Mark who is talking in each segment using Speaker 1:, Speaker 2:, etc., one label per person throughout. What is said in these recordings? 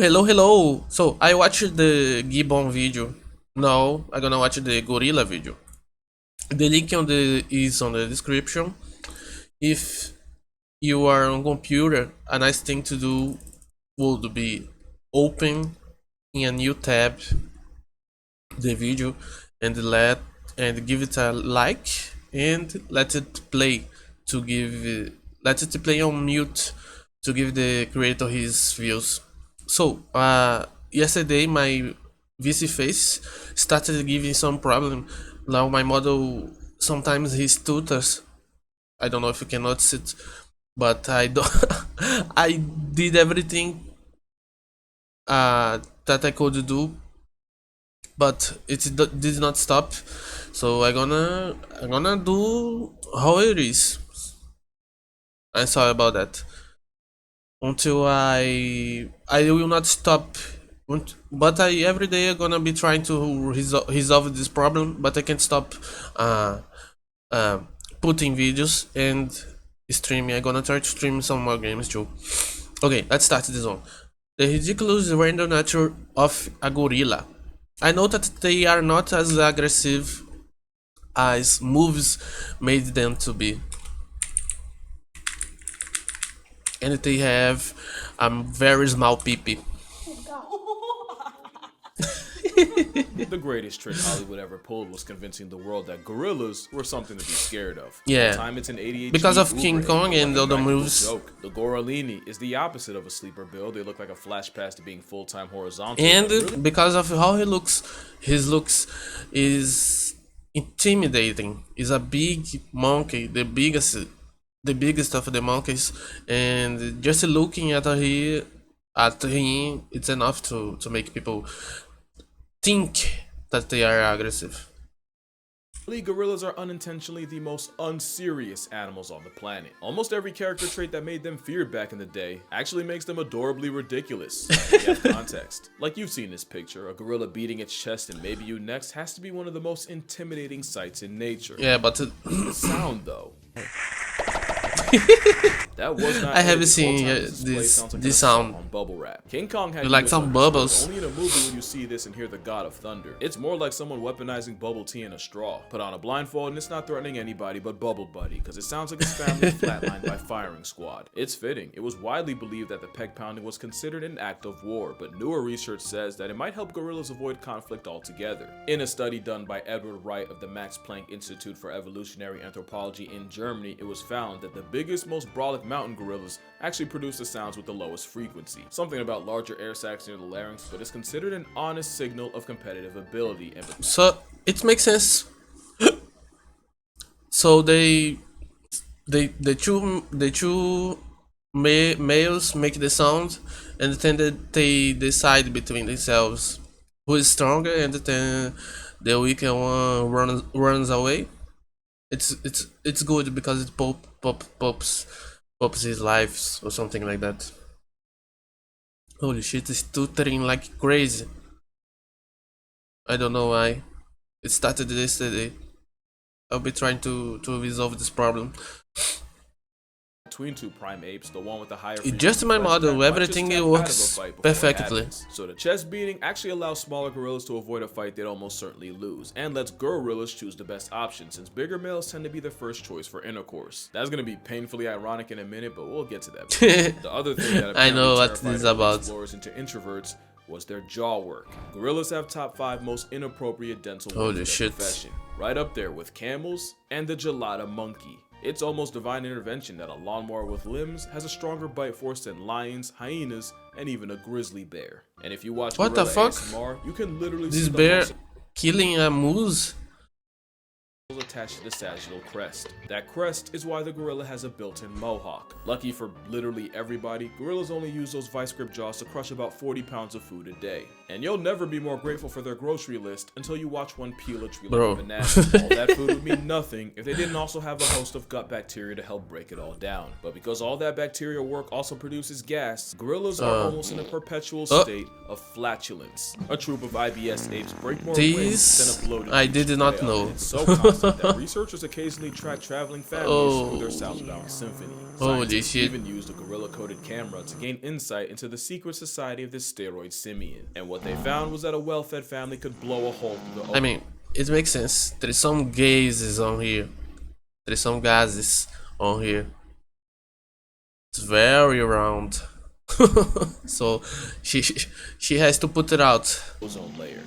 Speaker 1: Hello, hello. So I watched the Gibbon video. Now I'm gonna watch the gorilla video. The link is on the description. If you are on computer, a nice thing to do would be open in a new tab the video and give it a like and let it play to give let it play on mute to give the creator his views. So yesterday my VC face started giving some problem. Now my model sometimes he stutters. I don't know if you can notice it, but I don't. I did everything that I could do, but did not stop. So I'm gonna do how it is. I'm sorry about that. Until I will not stop. But I every day I'm gonna be trying to resolve this problem. But I can't stop uh, uh, putting videos and streaming. I'm gonna try to stream some more games too. Okay, let's start this one. The ridiculous random nature of a gorilla. I know that they are not as aggressive as movies made them to be, and they have a very small peepee.
Speaker 2: The greatest trick Hollywood ever pulled was convincing the world that gorillas were something to be scared of.
Speaker 1: Yeah.
Speaker 2: By the time it's an ADHD
Speaker 1: Because of
Speaker 2: Uber
Speaker 1: King
Speaker 2: hit,
Speaker 1: Kong
Speaker 2: it
Speaker 1: and
Speaker 2: wasn't
Speaker 1: other
Speaker 2: a practical
Speaker 1: movies.
Speaker 2: joke. The gorillini is the opposite of a sleeper build. They look like a flash pass to being full-time horizontal.
Speaker 1: And because of how he looks, his looks is intimidating. He's a big monkey, the biggest of the monkeys, and just looking at him, it's enough to make people think that they are aggressive.
Speaker 2: Gorillas are unintentionally the most unserious animals on the planet. Almost every character trait that made them feared back in the day actually makes them adorably ridiculous. If you have context. Like you've seen this picture, a gorilla beating its chest and maybe you next has to be one of the most intimidating sights in nature.
Speaker 1: Yeah, but
Speaker 2: The sound though. That was not
Speaker 1: I haven't
Speaker 2: edited.
Speaker 1: seen
Speaker 2: Whole time display sounds like
Speaker 1: this
Speaker 2: a song
Speaker 1: sound.
Speaker 2: on bubble wrap. King Kong had
Speaker 1: You like
Speaker 2: US
Speaker 1: some
Speaker 2: understood.
Speaker 1: bubbles.
Speaker 2: Only in a movie will you see this and hear the god of thunder. It's more like someone weaponizing bubble tea in a straw. Put on a blindfold and it's not threatening anybody but Bubble Buddy, because it sounds like his family flatlined by firing squad. It's fitting. It was widely believed that the peg pounding was considered an act of war, but newer research says that it might help gorillas avoid conflict altogether. In a study done by Edward Wright of the Max Planck Institute for Evolutionary Anthropology in Germany, it was found that the biggest, most brolic mountain gorillas actually produce the sounds with the lowest frequency. Something about larger air sacs near the larynx, but it's considered an honest signal of competitive ability. And
Speaker 1: So it makes sense. So the two males make the sound, and then they decide between themselves who is stronger, and then the weaker one runs away. It's good because it pops his lives or something like that. Holy shit, it's stuttering like crazy. I don't know why. It started yesterday. I'll be trying to resolve this problem.
Speaker 2: between two prime apes, the one with the higher
Speaker 1: It just my model, everything works perfectly.
Speaker 2: So the chest beating actually allows smaller gorillas to avoid a fight they'd almost certainly lose, and lets gorillas choose the best option, since bigger males tend to be their first choice for intercourse. That's gonna be painfully ironic in a minute, but we'll get to that. The other thing that
Speaker 1: I know what
Speaker 2: terrified
Speaker 1: this is
Speaker 2: early
Speaker 1: about.
Speaker 2: explorers into introverts was their jaw work. Gorillas have top 5 most inappropriate dental
Speaker 1: Holy
Speaker 2: work in their
Speaker 1: shit.
Speaker 2: profession, right up there with camels and the gelada monkey. It's almost divine intervention that a lawnmower with limbs has a stronger bite force than lions, hyenas, and even a grizzly bear. And if you watch
Speaker 1: What the
Speaker 2: gorilla
Speaker 1: fuck?
Speaker 2: ASMR, you can literally
Speaker 1: This
Speaker 2: see the
Speaker 1: bear
Speaker 2: muscles
Speaker 1: killing a moose?
Speaker 2: attached to the sagittal crest. That crest is why the gorilla has a built-in mohawk. Lucky for literally everybody, gorillas only use those vice grip jaws to crush about 40 pounds of food a day. And you'll never be more grateful for their grocery list until you watch one peel a tree like a banana. All that food would mean nothing if they didn't also have a host of gut bacteria to help break it all down. But because all that bacterial work also produces gas, gorillas are almost in a perpetual state of flatulence. A troop of IBS apes break more wings than a bloated
Speaker 1: I did not
Speaker 2: betrayal.
Speaker 1: know.
Speaker 2: It's so constant that researchers occasionally track traveling families through their southbound symphony.
Speaker 1: Holy
Speaker 2: Scientists
Speaker 1: shit.
Speaker 2: even used a gorilla-coded camera to gain insight into the secret society of this steroid simian. And what they found was that a well-fed family could blow a hole through the
Speaker 1: I mean, it makes sense. There is some gases on here. There is some gases on here. It's very round. So she has to put it out.
Speaker 2: ozone layer.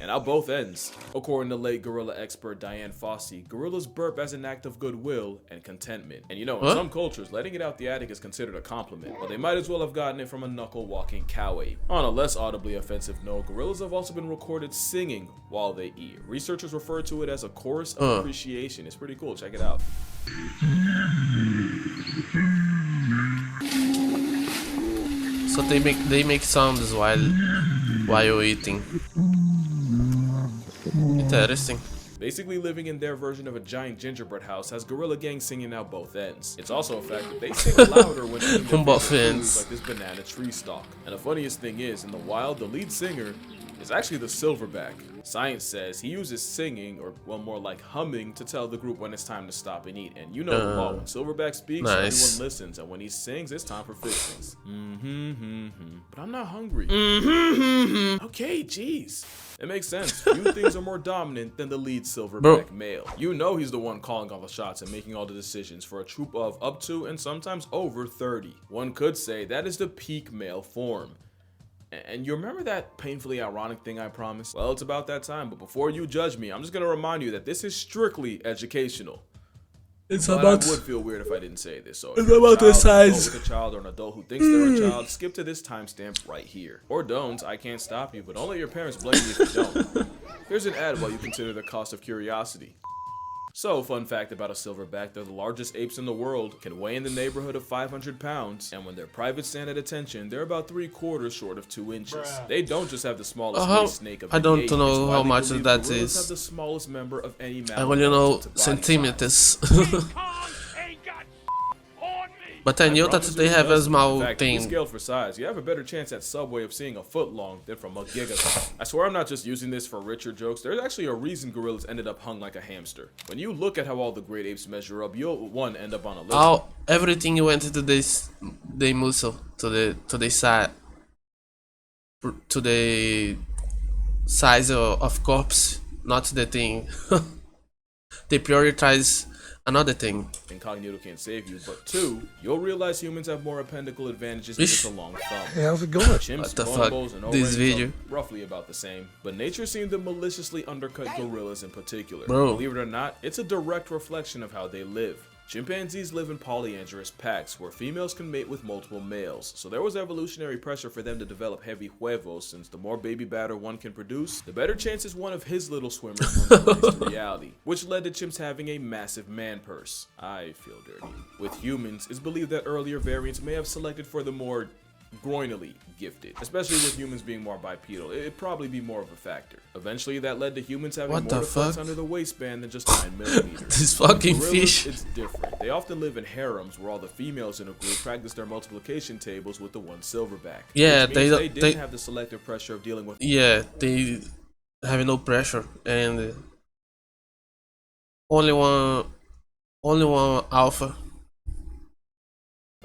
Speaker 2: And out both ends, according to late gorilla expert Diane Fossey, gorillas burp as an act of goodwill and contentment. And you know, in
Speaker 1: What?
Speaker 2: some cultures, letting it out the attic is considered a compliment, but they might as well have gotten it from a knuckle-walking cow ape. On a less audibly offensive note, gorillas have also been recorded singing while they eat. Researchers refer to it as a chorus of appreciation. It's pretty cool, check it out.
Speaker 1: So they make sounds while eating. Interesting.
Speaker 2: Basically living in their version of a giant gingerbread house has gorilla gangs singing out both ends. It's also a fact that they sing louder when eating their
Speaker 1: On both
Speaker 2: favorite
Speaker 1: ends.
Speaker 2: foods like this banana tree stalk. And the funniest thing is, in the wild, the lead singer is actually the silverback. Science says he uses singing, or well, more like humming, to tell the group when it's time to stop and eat. And you know the law, when silverback speaks,
Speaker 1: Nice.
Speaker 2: everyone listens, and when he sings, it's time for fixings. But I'm not hungry. Okay, jeez. It makes sense. Few things are more dominant than the lead silverback male. You know he's the one calling all the shots and making all the decisions for a troop of up to and sometimes over 30. One could say that is the peak male form. And you remember that painfully ironic thing I promised? Well, it's about that time, but before you judge me, I'm just gonna remind you that this is strictly educational. But I would feel weird if I didn't say this. So if you're
Speaker 1: about the
Speaker 2: a child, an
Speaker 1: size.
Speaker 2: adult with a child, or an adult who thinks they're a child, skip to this timestamp right here. Or don't, I can't stop you, but don't let your parents blame you if you don't. Here's an ad while you consider the cost of curiosity. So, fun fact about a silverback, they're the largest apes in the world, can weigh in the neighborhood of 500 pounds, and when their privates stand at attention, they're about 3/4 short of 2 inches. They don't just have the smallest waist snake of
Speaker 1: I
Speaker 2: any
Speaker 1: don't
Speaker 2: ape,
Speaker 1: know
Speaker 2: it's why
Speaker 1: how
Speaker 2: they
Speaker 1: much
Speaker 2: believe
Speaker 1: that
Speaker 2: gorillas
Speaker 1: is.
Speaker 2: have the smallest member of any
Speaker 1: I
Speaker 2: mammal
Speaker 1: only know
Speaker 2: relative to body size.
Speaker 1: centimeters. But I knew that they have a small
Speaker 2: In fact, if you
Speaker 1: thing.
Speaker 2: scale for size, you have a better chance at Subway of seeing a foot long than from a gigaton. I swear I'm not just using this for richer jokes. There's actually a reason gorillas ended up hung like a hamster. When you look at how all the great apes measure up, you'll one end up on a list.
Speaker 1: Everything went to this the muscle to the side to the size of corpse, not the thing. They prioritize another thing.
Speaker 2: Incognito can't save you, but two, you'll realize humans have more appendical advantages than just a long thumb.
Speaker 3: Hey, how's it going?
Speaker 2: Chimps,
Speaker 1: What the fuck?
Speaker 2: bonobos, and
Speaker 1: This
Speaker 2: orangutans
Speaker 1: video.
Speaker 2: are roughly about the same, but nature seemed to maliciously undercut gorillas in particular.
Speaker 1: Bro.
Speaker 2: Believe it or not, it's a direct reflection of how they live. Chimpanzees live in polyandrous packs where females can mate with multiple males, so there was evolutionary pressure for them to develop heavy huevos, since the more baby batter one can produce, the better chances one of his little swimmers will rise to reality, which led to chimps having a massive man purse. I feel dirty. With humans, it's believed that earlier variants may have selected for the more groinally gifted, especially with humans being more bipedal. It'd probably be more of a factor. Eventually, that led to humans having
Speaker 1: What
Speaker 2: more
Speaker 1: the
Speaker 2: to flex
Speaker 1: fuck?
Speaker 2: under the waistband than just 9mm.
Speaker 1: This fucking
Speaker 2: Gorillas,
Speaker 1: fish.
Speaker 2: it's different. They often live in harems where all the females in a group practice their multiplication tables with the one silverback.
Speaker 1: Yeah,
Speaker 2: which means they didn't
Speaker 1: they
Speaker 2: have the selective pressure of dealing with
Speaker 1: yeah, they have no pressure and only one alpha.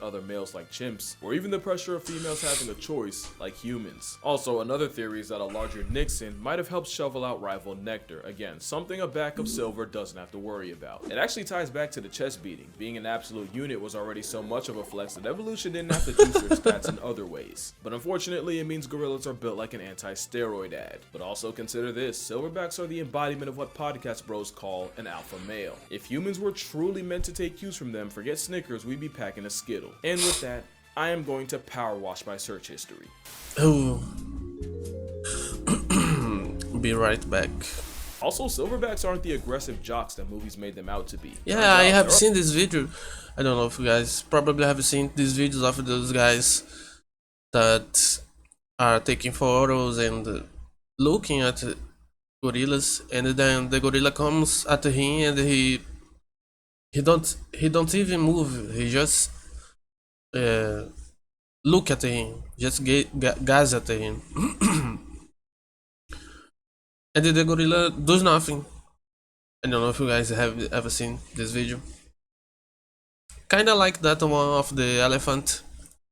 Speaker 2: other males like chimps, or even the pressure of females having a choice like humans. Also, another theory is that a larger Nixon might have helped shovel out rival nectar. Again, something a back of silver doesn't have to worry about. It actually ties back to the chest beating. Being an absolute unit was already so much of a flex that evolution didn't have to juice their stats in other ways. But unfortunately, it means gorillas are built like an anti-steroid ad. But also consider this, silverbacks are the embodiment of what podcast bros call an alpha male. If humans were truly meant to take cues from them, forget Snickers, we'd be packing a Skittle. And with that, I am going to power wash my search history.
Speaker 1: Oh. Be right back.
Speaker 2: Also, silverbacks aren't the aggressive jocks that movies made them out to be.
Speaker 1: Yeah,
Speaker 2: Turns
Speaker 1: I
Speaker 2: out
Speaker 1: have
Speaker 2: they're
Speaker 1: seen this video. I don't know if you guys probably have seen these videos of those guys that are taking photos and looking at gorillas, and then the gorilla comes at him and he don't even move. He just look at him, just gaze at him, and the gorilla does nothing. I don't know if you guys have ever seen this video. Kinda like that one of the elephant.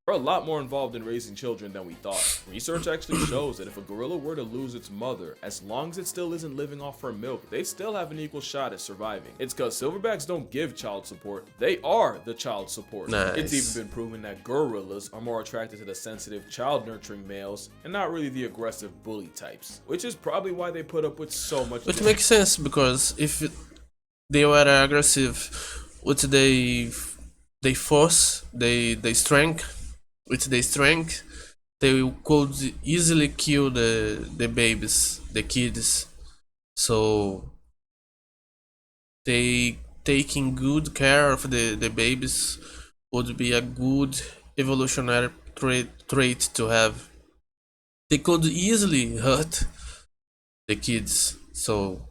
Speaker 2: We're a lot more involved in raising children than we thought. Research actually shows that if a gorilla were to lose its mother, as long as it still isn't living off her milk, they still have an equal shot at surviving. It's cause silverbacks don't give child support, they are the child support.
Speaker 1: Nice.
Speaker 2: It's even been proven that gorillas are more attracted to the sensitive, child-nurturing males, and not really the aggressive bully types. Which is probably why they put up with so much
Speaker 1: Which makes sense, because if they were aggressive with they force, they strength, with their strength, they could easily kill the babies, the kids. So they taking good care of the babies would be a good evolutionary trait to have. They could easily hurt the kids. So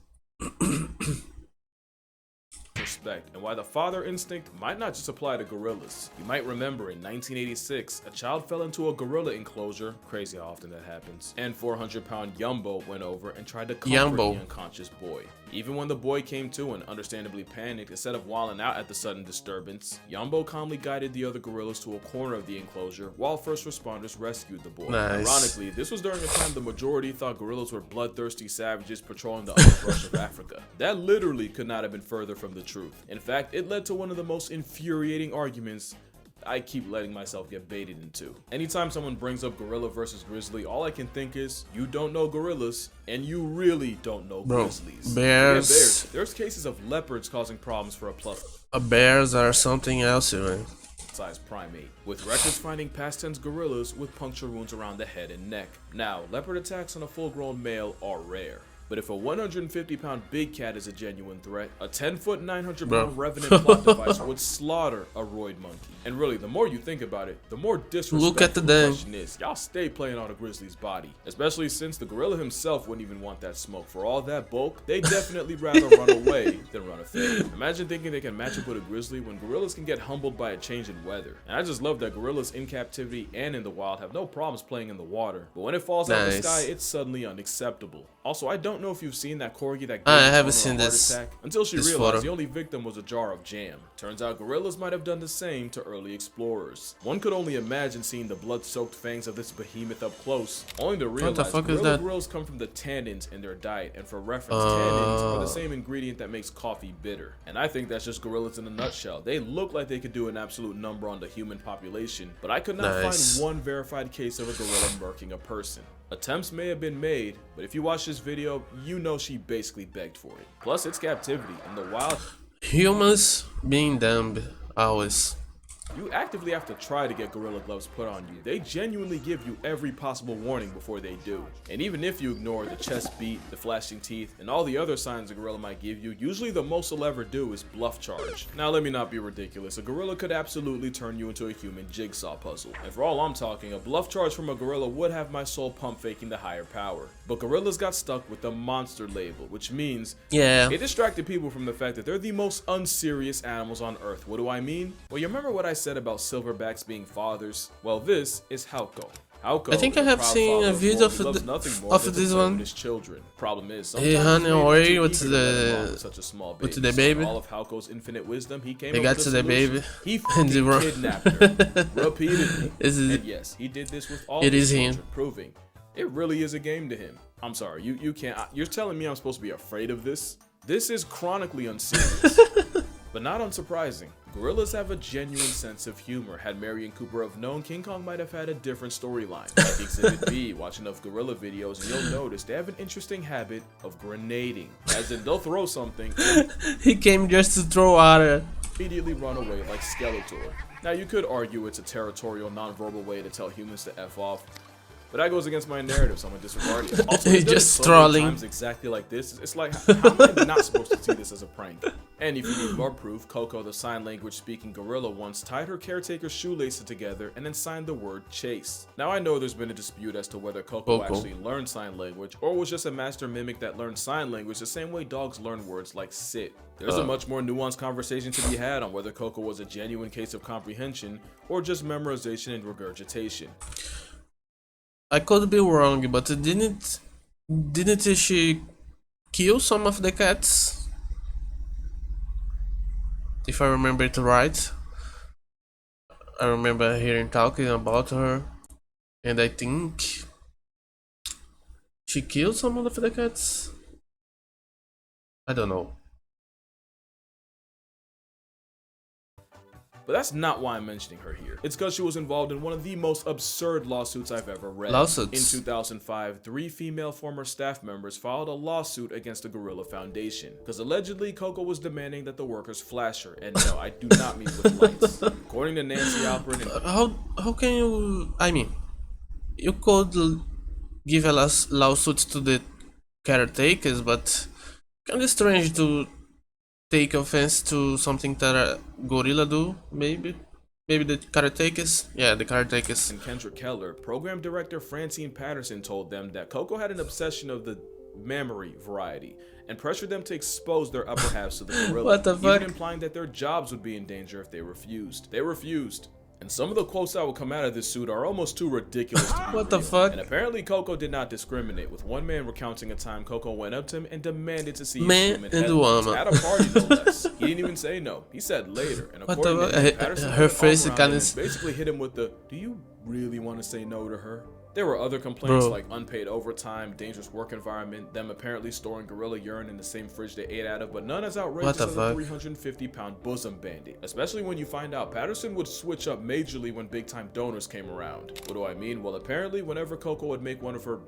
Speaker 2: respect, and why the father instinct might not just apply to gorillas. You might remember in 1986, a child fell into a gorilla enclosure, crazy how often that happens, and 400-pound Yumbo went over and tried to comfort the unconscious boy. Even when the boy came to and understandably panicked, instead of wilding out at the sudden disturbance, Yumbo calmly guided the other gorillas to a corner of the enclosure while first responders rescued the boy.
Speaker 1: Nice.
Speaker 2: Ironically, this was during a time the majority thought gorillas were bloodthirsty savages patrolling the underbrush of Africa. That literally could not have been further from the truth. In fact, it led to one of the most infuriating arguments I keep letting myself get baited into. Anytime someone brings up gorilla versus grizzly, all I can think is, you don't know gorillas, and you really don't know grizzlies.
Speaker 1: Bears.
Speaker 2: There's cases of leopards causing problems for a plus
Speaker 1: bears are something else, man.
Speaker 2: size primate, with records finding past tense gorillas with puncture wounds around the head and neck. Now, leopard attacks on a full-grown male are rare. But if a 150-pound big cat is a genuine threat, a 10-foot, 900-pound revenant plot device would slaughter a roid monkey. And really, the more you think about it, the more disrespectful the question is. Y'all stay playing on a grizzly's body. Especially since the gorilla himself wouldn't even want that smoke. For all that bulk, they definitely rather run away than run a fade. Imagine thinking they can match up with a grizzly when gorillas can get humbled by a change in weather. And I just love that gorillas in captivity and in the wild have no problems playing in the water. But when it falls out of the sky, it's suddenly unacceptable. Also, I don't know if you've seen that corgi that
Speaker 1: I haven't seen this
Speaker 2: attack until she realized
Speaker 1: photo.
Speaker 2: the only victim was a jar of jam. Turns out gorillas might have done the same to early explorers. One could only imagine seeing the blood-soaked fangs of this behemoth up close, only to realize gorilla grills come from the tannins in their diet, and for reference, tannins are the same ingredient that makes coffee bitter. And I think that's just gorillas in a nutshell. They look like they could do an absolute number on the human population, but I could not find one verified case of a gorilla murking a person. Attempts may have been made, but if you watch this video, you know she basically begged for it. Plus, it's captivity. In the wild,
Speaker 1: humans being dumb, always.
Speaker 2: You actively have to try to get gorilla gloves put on you. They genuinely give you every possible warning before they do. And even if you ignore the chest beat, the flashing teeth, and all the other signs a gorilla might give you, usually the most they'll ever do is bluff charge. Now let me not be ridiculous, a gorilla could absolutely turn you into a human jigsaw puzzle. And for all I'm talking, a bluff charge from a gorilla would have my soul pump faking the higher power. But gorillas got stuck with the monster label, which means it distracted people from the fact that they're the most unserious animals on earth. What do I mean? Well, you remember what I said about silverbacks being fathers? Well, this is Hauko.
Speaker 1: I think I have seen a video of this one.
Speaker 2: His children. Problem is,
Speaker 1: he ran away with
Speaker 2: such a small baby.
Speaker 1: With the baby.
Speaker 2: All of Hauko's infinite wisdom, he came
Speaker 1: He got to the baby.
Speaker 2: He kidnapped her repeatedly. And yes, he did this with all his children, proving it really is a game to him. I'm sorry, you can't. You're telling me I'm supposed to be afraid of this? This is chronically unserious. But not unsurprising, gorillas have a genuine sense of humor. Had Marion Cooper have known, King Kong might have had a different storyline. Like Exhibit B, watch enough gorilla videos and you'll notice they have an interesting habit of grenading. As in, they'll throw something and
Speaker 1: he came just to throw water.
Speaker 2: Immediately run away like Skeletor. Now you could argue it's a territorial, non-verbal way to tell humans to F off, but that goes against my narrative, so I'm gonna disregard it. Also,
Speaker 1: he's just trolling.
Speaker 2: Times exactly like this. It's like, how am I not supposed to see this as a prank? And if you need more proof, Coco, the sign language speaking gorilla, once tied her caretaker's shoelaces together and then signed the word chase. Now I know there's been a dispute as to whether Coco actually learned sign language or was just a master mimic that learned sign language the same way dogs learn words like sit. There's a much more nuanced conversation to be had on whether Coco was a genuine case of comprehension or just memorization and regurgitation.
Speaker 1: I could be wrong, but didn't she kill some of the cats? if I remember it right. I remember hearing talking about her, and I think she killed some of the cats. I don't know.
Speaker 2: But that's not why I'm mentioning her here. It's because she was involved in one of the most absurd lawsuits I've ever read.
Speaker 1: Lawsuits.
Speaker 2: In 2005, 3 female former staff members filed a lawsuit against the Gorilla Foundation because allegedly Coco was demanding that the workers flash her. And no, I do not mean with lights. According to Nancy Alpert and
Speaker 1: How can you? I mean, you could give a lawsuit to the caretakers, but kind of strange to take offense to something that a gorilla do. Maybe the caretakers. Yeah, the caretakers.
Speaker 2: Kendra Keller, program director Francine Patterson told them that Coco had an obsession of the mammary variety and pressured them to expose their upper halves to the gorilla,
Speaker 1: What the fuck?
Speaker 2: even implying that their jobs would be in danger if they refused. They refused. And some of the quotes that will come out of this suit are almost too ridiculous to be
Speaker 1: What the
Speaker 2: real.
Speaker 1: fuck?
Speaker 2: And apparently Coco did not discriminate, with one man recounting a time Coco went up to him and demanded to see
Speaker 1: Man
Speaker 2: him in
Speaker 1: and
Speaker 2: headlights
Speaker 1: woman.
Speaker 2: at a party, no less. He didn't even say no. He said later. And
Speaker 1: What
Speaker 2: according
Speaker 1: the
Speaker 2: to
Speaker 1: fuck?
Speaker 2: him, Patterson
Speaker 1: Her
Speaker 2: put an
Speaker 1: face
Speaker 2: arm around
Speaker 1: kinda
Speaker 2: him and basically hit him with the, "Do you really want to say no to her?" There were other complaints
Speaker 1: Bro.
Speaker 2: like unpaid overtime, dangerous work environment, them apparently storing gorilla urine in the same fridge they ate out of, but none as outrageous
Speaker 1: the
Speaker 2: as
Speaker 1: fuck?
Speaker 2: a 350-pound bosom bandit. Especially when you find out Patterson would switch up majorly when big-time donors came around. What do I mean? Well, apparently whenever Coco would make one of her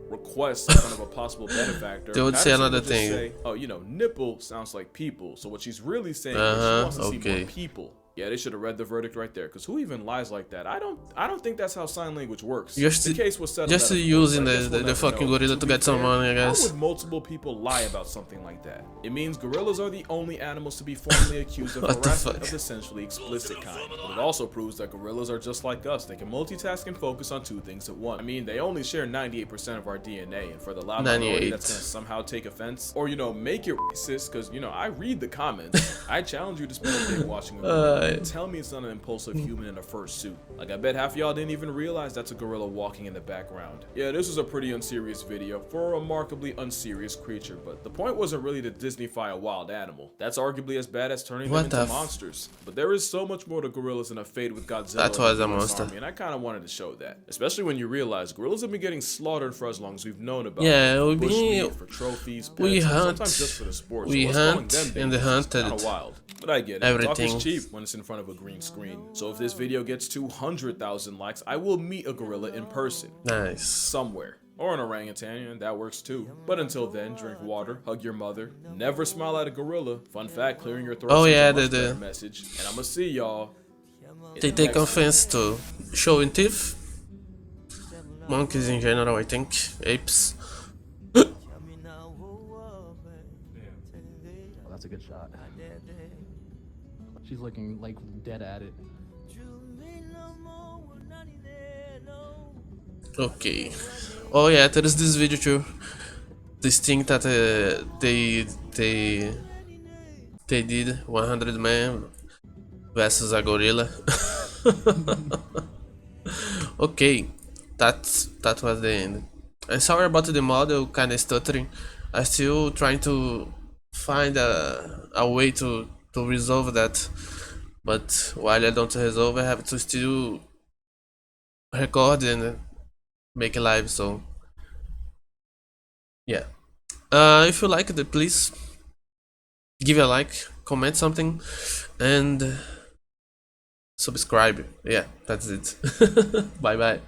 Speaker 2: requests in front of a possible benefactor,
Speaker 1: They would say
Speaker 2: Patterson
Speaker 1: another
Speaker 2: would just
Speaker 1: thing.
Speaker 2: say, "Oh, you know, nipple sounds like people." So what she's really saying is
Speaker 1: Uh-huh,
Speaker 2: she wants to see
Speaker 1: okay.
Speaker 2: more people. Yeah, they should have read the verdict right there. Cause who even lies like that? I don't think that's how sign language works.
Speaker 1: Just
Speaker 2: the case was settled
Speaker 1: just
Speaker 2: out of court,
Speaker 1: using
Speaker 2: but I guess
Speaker 1: the
Speaker 2: we'll never
Speaker 1: fucking
Speaker 2: know.
Speaker 1: gorilla to
Speaker 2: be
Speaker 1: get some
Speaker 2: fair,
Speaker 1: money, I guess.
Speaker 2: Why would multiple people lie about something like that? It means gorillas are the only animals to be formally accused of
Speaker 1: What the
Speaker 2: harassment
Speaker 1: fuck?
Speaker 2: of the sensually explicit kind. But it also proves that gorillas are just like us. They can multitask and focus on 2 things at once. I mean, they only share 98% of our DNA, and for the loud minority
Speaker 1: 98.
Speaker 2: that's gonna somehow take offense, or make it racist, because I read the comments. I challenge you to spend a day watching a gorilla and tell me it's not an impulsive human in a fursuit. Like, I bet half of y'all didn't even realize that's a gorilla walking in the background. Yeah, this was a pretty unserious video for a remarkably unserious creature, but the point wasn't really to Disneyfy a wild animal. That's arguably as bad as turning
Speaker 1: What
Speaker 2: them into
Speaker 1: the f-
Speaker 2: monsters. But there is so much more to gorillas than a fade with Godzilla.
Speaker 1: That
Speaker 2: and
Speaker 1: was
Speaker 2: the
Speaker 1: a
Speaker 2: US
Speaker 1: monster.
Speaker 2: Army, and I kind of wanted to show that. Especially when you realize gorillas have been getting slaughtered for as long as we've known about
Speaker 1: Yeah,
Speaker 2: them.
Speaker 1: we
Speaker 2: Bushmeat,
Speaker 1: be-
Speaker 2: for trophies, pets,
Speaker 1: we
Speaker 2: and
Speaker 1: hunt-
Speaker 2: sometimes just for the sport.
Speaker 1: we
Speaker 2: so us calling
Speaker 1: hunt
Speaker 2: them
Speaker 1: and
Speaker 2: dangerous is
Speaker 1: hunted
Speaker 2: kinda wild. But I get it.
Speaker 1: everything.
Speaker 2: Talk is cheap when it's in front of a green screen. So if this video gets 200,000 likes, I will meet a gorilla in person.
Speaker 1: Nice.
Speaker 2: Somewhere. Or an orangutan, and that works too. But until then, drink water, hug your mother, never smile at a gorilla. Fun fact, clearing your throat
Speaker 1: Oh,
Speaker 2: sends
Speaker 1: yeah,
Speaker 2: a much
Speaker 1: the-
Speaker 2: better message. And I'ma see y'all.
Speaker 1: They take offense to showing teeth. Monkeys in general, I think. Apes.
Speaker 3: Oh, that's a good shot. She's looking like dead at it.
Speaker 1: Okay. Oh yeah, there is this video too. This thing that they did 100 men versus a gorilla. Okay, that was the end. I'm sorry about the model kinda stuttering. I'm still trying to find a way to resolve that. But while I don't resolve, I have to still record and make a live, so yeah. If you like it, please give a like, comment something, and subscribe. Yeah, that's it. Bye bye.